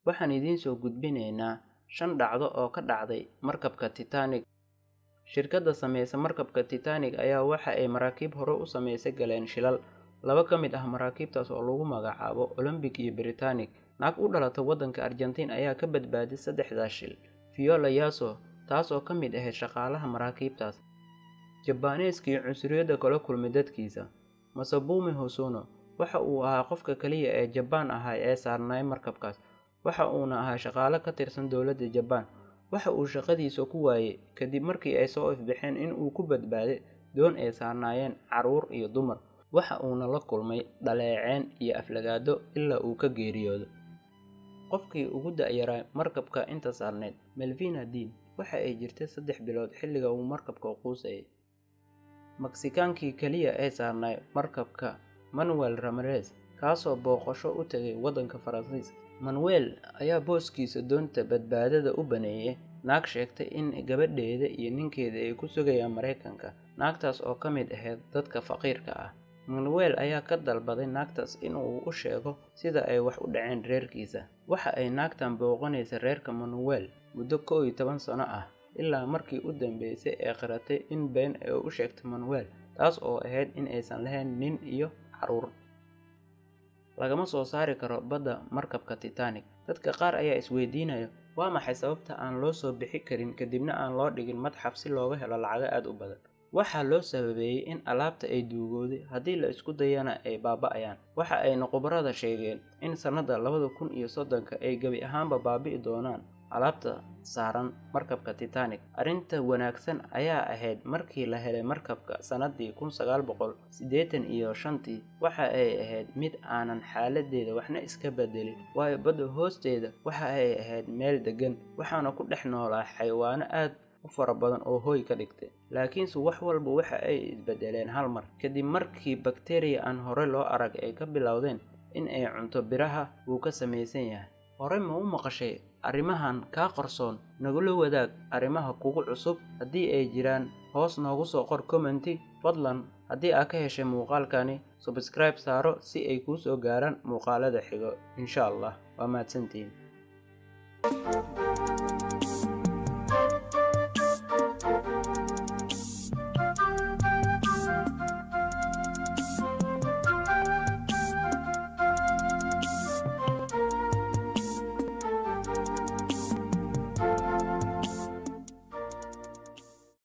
waxaan idiin soo gudbinaynaa 5 dhacdo oo ka dhacday markabka Titanic. Shirkadda sameysa markabka Titanic ayaa waxa ay maraakiib hore u sameysay galeen shilal. 2 ka mid ah maraakiibtaas oo lagu magacaabo Olympic iyo Britannic. Naag u dhalatay waddanka Argentine ayaa ka badbaaday 3 shil. Viola Yasso, taas oo ka mid ahayd shaqaalaha maraakiibtaas. Jabaaneeskii cunsuriyadda kala kulmay dadkiisa. Masabumi Hosono waxa uu ahaa qofka kaliya ee Jabbaan ahaa ee saarnay markabkaas. Waxa uuna ahaa shaqaale ka tirsan dowladda Jabbaan. Waxa uu shaqadiisa ku waayay kadib markii ay soo ifbixeen in uu ku badbaaday doon ay saarnaayeen carruur iyo dumar. Waxa uuna la kulmay dhaleeceen iyo aflagaado ilaa uu ka geeriyoodo. Qofkii ugu da'yaray markabka inta saarneed, Melvina Dean, waxa ay jirtay 3 bilood xilliga uu markabka quusayay. Meksikaankii kaliya ee saarnay markabka, Manuel Ramirez, kaasoo booqasho u tagay waddanka Faransiiska. Manuel ayaa booskiisa doonta badbaadada u baneeyay naag sheegtay in gabadheeda iyo ninkeeda ay ku sugayaan Mareykanka. Naagtaas oo ka mid ahayd dadka faqiirka ah. Manuel ayaa ka dalbaday naagtaas in uu u sheego sida ay wax u dhaceen reerkiisa. Waxa ay naagtan booqanaysay reerka Manuel muddo 11 sano ah, ilaa markii u dambeysay ay qiratay in been ay u sheegtay Manuel, taas oo ahayd in aysan lahayn nin iyo carruur. Lagama soo saari karo badda markabka Titanic. Dadka qaar ayaa isweydiinaya waa maxay sababta aan loo soo bixi karin kadibna aan loo dhigin madxaf si looga helo lacag aad u badan. Waxaa loo sababeeyay in alaabta ay duugowday, haddii la isku dayana ay baaba'ayaan. Waxa ay khubarada sheegeen in sanada 2030 ay gabi ahaanba baabi'i doonaan alaabta saaran markabka Titanic. Arrinta wanaagsan ayaa ahayd markii la helay markabka sanadii 1985, waxa ay ahayd mid aanan xaaladeeda waxna iska bedelin, waayo badda hoosteeda waxa ay ahayd meel degan, waxaana ku dhex noolaa xayawaano aad u fara badan oo hooy ka dhigtay. Laakiinse wax walba waxa ay isbedeleen hal mar, kadib markii bakteeriya aan hore loo arag ay ka bilowdeen in ay cunto biraha uu ka samaysan yahay. Hore ma u maqashay arrimahan ka qarsoon? Nagula wadaag arrimaha kugu cusub haddii ay jiraan, hoos noogu soo qor commenti. Fadlan haddii aad ka heshay muuqaalkani, subscribe saaro si ay kuu soo gaaraan muuqaalada xigo. Insha Allah. Waa mahadsantihiin.